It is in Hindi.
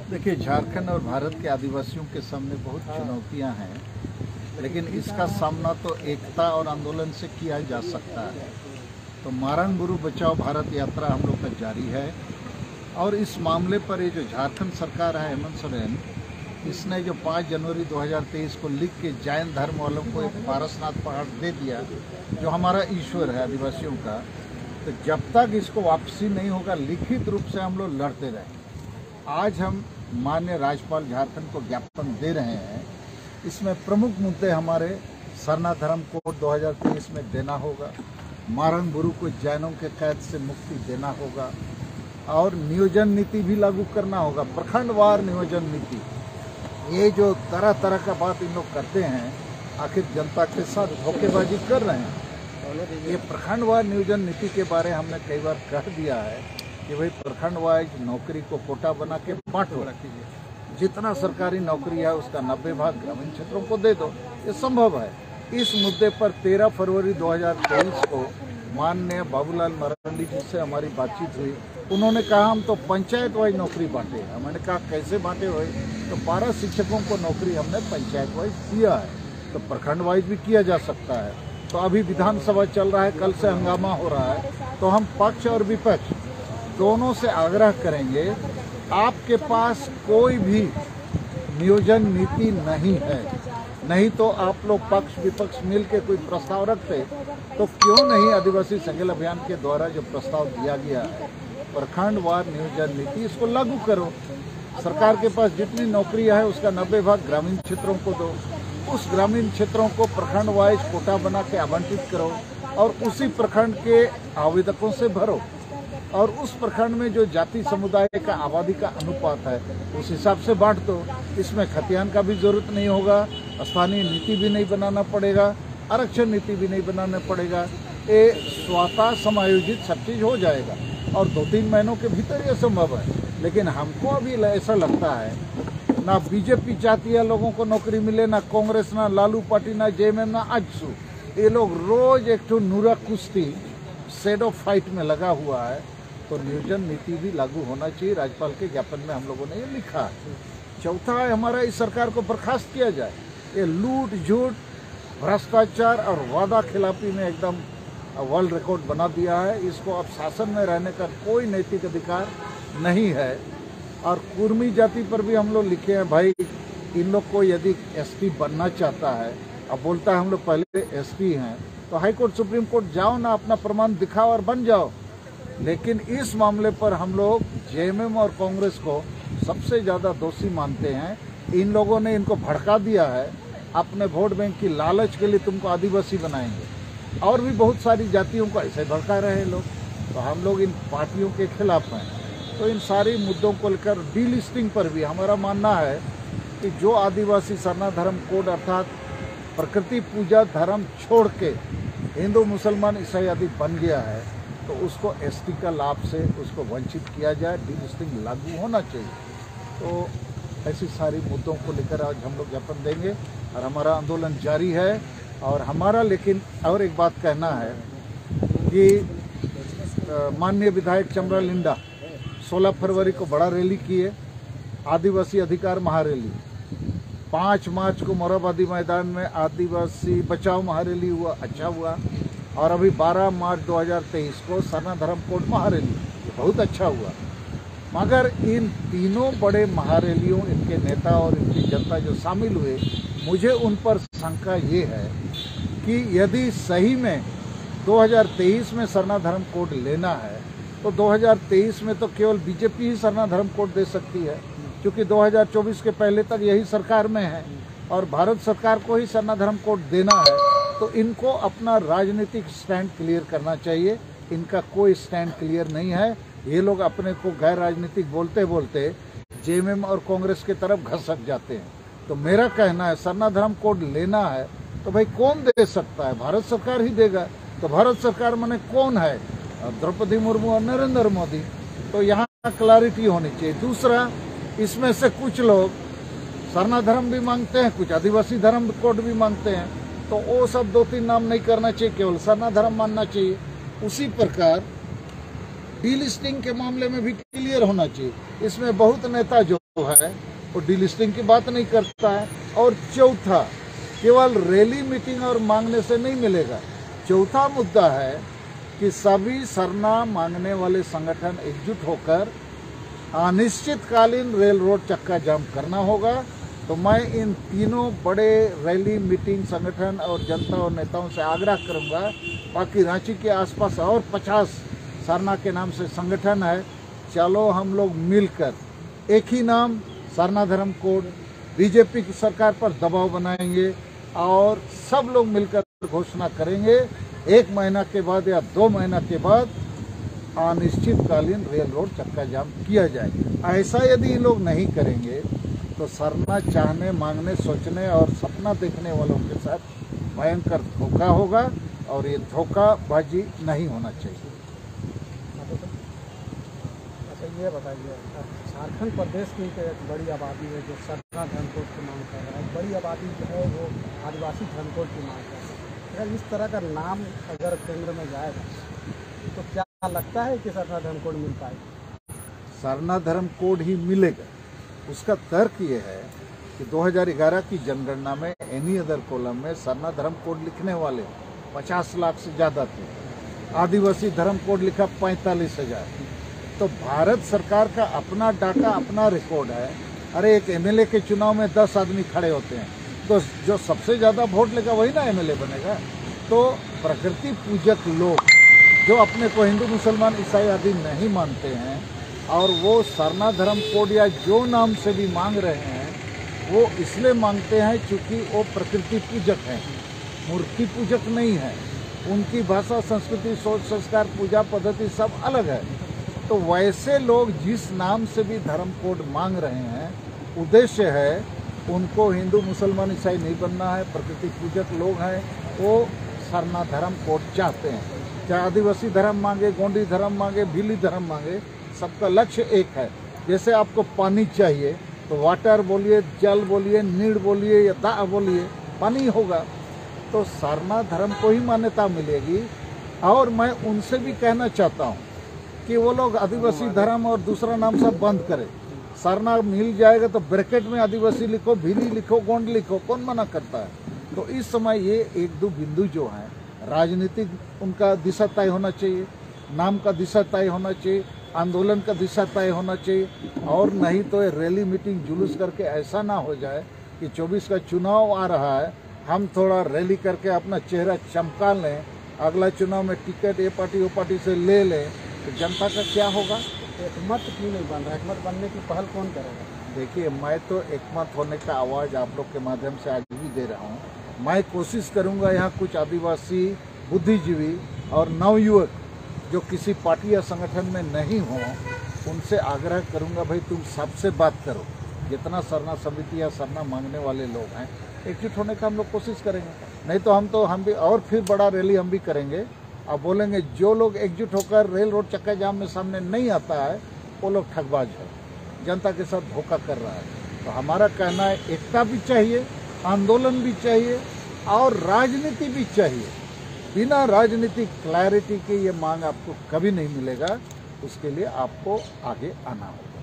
देखिए, झारखंड और भारत के आदिवासियों के सामने बहुत चुनौतियां हैं, लेकिन इसका सामना तो एकता और आंदोलन से किया जा सकता है। तो मारंग बुरु बचाओ भारत यात्रा हम लोग का जारी है और इस मामले पर ये जो झारखंड सरकार है, हेमंत सोरेन, इसने जो 5 जनवरी 2023 को लिख के जैन धर्म वालों को एक पारसनाथ पहाड़ दे दिया, जो हमारा ईश्वर है आदिवासियों का, तो जब तक इसको वापसी नहीं होगा लिखित रूप से हम लोग लड़ते रहेंगे। आज हम माननीय राज्यपाल झारखंड को ज्ञापन दे रहे हैं। इसमें प्रमुख मुद्दे हमारे सरना धर्म कोड 2023 में देना होगा, मारंग बुरु को जैनों के कैद से मुक्ति देना होगा और नियोजन नीति भी लागू करना होगा, प्रखंडवार नियोजन नीति। ये जो तरह तरह का बात इन लोग करते हैं, आखिर जनता के साथ धोखेबाजी कर रहे हैं। ये प्रखंडवार नियोजन नीति के बारे में हमने कई बार कह दिया है कि भाई प्रखंड वाइज नौकरी को कोटा बना के बांटो, जितना सरकारी नौकरी है उसका 90 भाग ग्रामीण क्षेत्रों को दे दो। ये संभव है। इस मुद्दे पर 13 फरवरी 2023 को माननीय बाबूलाल मरांडी जी से हमारी बातचीत हुई। उन्होंने कहा हम तो पंचायत वाइज नौकरी बांटे। मैंने कहा कैसे बांटे हुए? तो 12 शिक्षकों को नौकरी हमने पंचायत वाइज दिया है, तो प्रखंड वाइज भी किया जा सकता है। तो अभी विधानसभा चल रहा है, कल से हंगामा हो रहा है, तो हम पक्ष और विपक्ष दोनों से आग्रह करेंगे, आपके पास कोई भी नियोजन नीति नहीं है, नहीं तो आप लोग पक्ष विपक्ष मिल के कोई प्रस्ताव रखते, तो क्यों नहीं आदिवासी संगठन अभियान के द्वारा जो प्रस्ताव दिया गया है प्रखंडवार नियोजन नीति, इसको लागू करो। सरकार के पास जितनी नौकरियां है उसका 90 भाग ग्रामीण क्षेत्रों को दो, उस ग्रामीण क्षेत्रों को प्रखंड वाइज कोटा बना के आवंटित करो और उसी प्रखंड के आवेदकों से भरो और उस प्रखंड में जो जाति समुदाय का आबादी का अनुपात है उस हिसाब से बांट दो। इसमें खतियान का भी जरूरत नहीं होगा, स्थानीय नीति भी नहीं बनाना पड़ेगा, आरक्षण नीति भी नहीं बनाना पड़ेगा। ये स्वतः समायोजित सब चीज हो जाएगा और 2-3 महीनों के भीतर ये संभव है। लेकिन हमको अभी ऐसा लगता है ना बीजेपी चाहती है लोगों को नौकरी मिले, ना कांग्रेस, ना लालू पार्टी, ना जेएमएम, ना आजसू। ये लोग रोज एक तो नूरा कुश्ती शेडो फाइट में लगा हुआ है। तो नियोजन नीति भी लागू होना चाहिए। राज्यपाल के ज्ञापन में हम लोगों ने ये लिखा है। चौथा है हमारा, इस सरकार को बर्खास्त किया जाए। ये लूट झूठ, भ्रष्टाचार और वादा खिलाफी में एकदम वर्ल्ड रिकॉर्ड बना दिया है। इसको अब शासन में रहने का कोई नैतिक अधिकार नहीं है। और कुर्मी जाति पर भी हम लोग लिखे हैं, भाई इन लोग को यदि एसपी बनना चाहता है, अब बोलता है हम लोग पहले एसपी हैं, तो हाई कोर्ट सुप्रीम कोर्ट जाओ ना, अपना प्रमाण दिखाओ और बन जाओ। लेकिन इस मामले पर हम लोग जेएमएम और कांग्रेस को सबसे ज्यादा दोषी मानते हैं। इन लोगों ने इनको भड़का दिया है, अपने वोट बैंक की लालच के लिए तुमको आदिवासी बनाएंगे, और भी बहुत सारी जातियों को ऐसे भड़का रहे हैं लोग। तो हम लोग इन पार्टियों के खिलाफ हैं। तो इन सारे मुद्दों को लेकर डीलिस्टिंग पर भी हमारा मानना है कि जो आदिवासी सरना धर्म कोड अर्थात प्रकृति पूजा धर्म छोड़ के हिंदू मुसलमान ईसाई आदि बन गया है, तो उसको एसटी का लाभ से उसको वंचित किया जाए, डीलिस्टिंग लागू होना चाहिए। तो ऐसी सारी मुद्दों को लेकर आज हम लोग ज्ञापन देंगे और हमारा आंदोलन जारी है। और हमारा लेकिन और एक बात कहना है कि माननीय विधायक चमरा लिंडा 16 फरवरी को बड़ा रैली किए, आदिवासी अधिकार महारैली। 5 मार्च को मोरहाबादी मैदान में आदिवासी बचाओ महारैली हुआ, अच्छा हुआ। और अभी 12 मार्च 2023 को सरना धर्म कोड महारैली, बहुत अच्छा हुआ। मगर इन तीनों बड़े महारैलियों, इनके नेता और इनकी जनता जो शामिल हुए, मुझे उन पर शंका ये है कि यदि सही में 2023 में सरना धर्म कोड लेना है, तो 2023 में तो केवल बीजेपी ही सरना धर्म कोड दे सकती है, क्योंकि 2024 के पहले तक यही सरकार में है और भारत सरकार को ही सरना धर्म कोड देना है। तो इनको अपना राजनीतिक स्टैंड क्लियर करना चाहिए। इनका कोई स्टैंड क्लियर नहीं है। ये लोग अपने को गैर राजनीतिक बोलते बोलते जेएमएम और कांग्रेस की तरफ घसक जाते हैं। तो मेरा कहना है सरना धर्म कोड लेना है तो भाई कौन दे सकता है? भारत सरकार ही देगा। तो भारत सरकार माने कौन है? द्रौपदी मुर्मू और नरेंद्र मोदी। तो यहाँ क्लैरिटी होनी चाहिए। दूसरा, इसमें से कुछ लोग सरना धर्म भी मांगते हैं, कुछ आदिवासी धर्म कोड भी मांगते हैं, तो वो सब 2-3 नाम नहीं करना चाहिए, केवल सरना धर्म मानना चाहिए। उसी प्रकार डीलिस्टिंग के मामले में भी क्लियर होना चाहिए। इसमें बहुत नेता जो है वो डीलिस्टिंग की बात नहीं करता है। और चौथा, केवल रैली मीटिंग और मांगने से नहीं मिलेगा। चौथा मुद्दा है कि सभी सरना मांगने वाले संगठन एकजुट होकर अनिश्चितकालीन रेल रोड चक्का जाम करना होगा। तो मैं इन तीनों बड़े रैली मीटिंग संगठन और जनता और नेताओं से आग्रह करूंगा, बाकी रांची के आसपास और 50 सरना के नाम से संगठन है, चलो हम लोग मिलकर एक ही नाम सरना धर्म कोड, बीजेपी की सरकार पर दबाव बनाएंगे और सब लोग मिलकर घोषणा करेंगे 1 महीना के बाद या 2 महीना के बाद अनिश्चितकालीन रेल रोड चक्का जाम किया जाए। ऐसा यदि ये लोग नहीं करेंगे तो सरना चाहने, मांगने, सोचने और सपना देखने वालों के साथ भयंकर धोखा होगा और ये धोखाबाजी नहीं होना चाहिए। अच्छा, ये बताइए, झारखंड प्रदेश की एक बड़ी आबादी है जो सरना धर्म कोड की मांग कर रहा है, बड़ी आबादी जो है वो आदिवासी धर्म कोड की मांग कर रहा है। अगर इस तरह का नाम अगर केंद्र में जाएगा तो क्या लगता है कि सरना धर्म कोड मिल पाएगा? सरना धर्म कोड ही मिलेगा। उसका तर्क ये है कि 2011 की जनगणना में एनी अदर कॉलम में सरना धर्म कोड लिखने वाले 50 लाख से ज्यादा थे, आदिवासी धर्म कोड लिखा 45,000। तो भारत सरकार का अपना डाटा, अपना रिकॉर्ड है। अरे एक एमएलए के चुनाव में 10 आदमी खड़े होते हैं, तो जो सबसे ज्यादा वोट लेगा वही ना एमएलए बनेगा। तो प्रकृति पूजक लोग जो अपने को हिंदू, मुसलमान, ईसाई आदि नहीं मानते हैं और वो सरना धर्म कोड या जो नाम से भी मांग रहे हैं, वो इसलिए मांगते हैं क्योंकि वो प्रकृति पूजक हैं, मूर्ति पूजक नहीं है। उनकी भाषा, संस्कृति, सोच, संस्कार, पूजा पद्धति सब अलग है। तो वैसे लोग जिस नाम से भी धर्म कोड मांग रहे हैं, उद्देश्य है उनको हिंदू, मुसलमान, ईसाई नहीं बनना है, प्रकृति पूजक लोग हैं, वो सरना धर्म कोड चाहते हैं। चाहे आदिवासी धर्म मांगे, गोंडी धर्म मांगे, भीली धर्म मांगे, सबका लक्ष्य एक है। जैसे आपको पानी चाहिए तो वाटर बोलिए, जल बोलिए, नीड़ बोलिए या दा बोलिए, पानी होगा। तो सरना धर्म को ही मान्यता मिलेगी। और मैं उनसे भी कहना चाहता हूँ कि वो लोग आदिवासी धर्म और दूसरा नाम सब बंद करें। सरना मिल जाएगा तो ब्रैकेट में आदिवासी लिखो, भीली लिखो, गोंड लिखो, कौन मना करता है? तो इस समय ये 1-2 बिंदु जो हैं, राजनीतिक उनका दिशा तय होना चाहिए, नाम का दिशा तय होना चाहिए, आंदोलन का दिशा तय होना चाहिए। और नहीं तो ये रैली मीटिंग जुलूस करके ऐसा ना हो जाए कि 24 का चुनाव आ रहा है, हम थोड़ा रैली करके अपना चेहरा चमका लें, अगला चुनाव में टिकट ये पार्टी वो पार्टी से ले लें, तो जनता का क्या होगा? एकमत क्यों नहीं बन रहा? एकमत बनने की पहल कौन करेगा? देखिए, मैं तो एकमत होने का आवाज़ आप लोग के माध्यम से आज भी दे रहा हूँ। मैं कोशिश करूँगा यहाँ कुछ आदिवासी बुद्धिजीवी और नवयुवक जो किसी पार्टी या संगठन में नहीं हो, उनसे आग्रह करूँगा, भाई तुम सबसे बात करो। जितना सरना समिति या सरना मांगने वाले लोग हैं, एकजुट होने का हम लोग कोशिश करेंगे। नहीं तो हम भी और फिर बड़ा रैली हम भी करेंगे और बोलेंगे जो लोग एकजुट होकर रेल रोड चक्का जाम में सामने नहीं आता है, वो लोग ठगबाज है, जनता के साथ धोखा कर रहा है। तो हमारा कहना है, एकता भी चाहिए, आंदोलन भी चाहिए और राजनीति भी चाहिए। बिना राजनीतिक क्लैरिटी के ये मांग आपको कभी नहीं मिलेगा। उसके लिए आपको आगे आना होगा।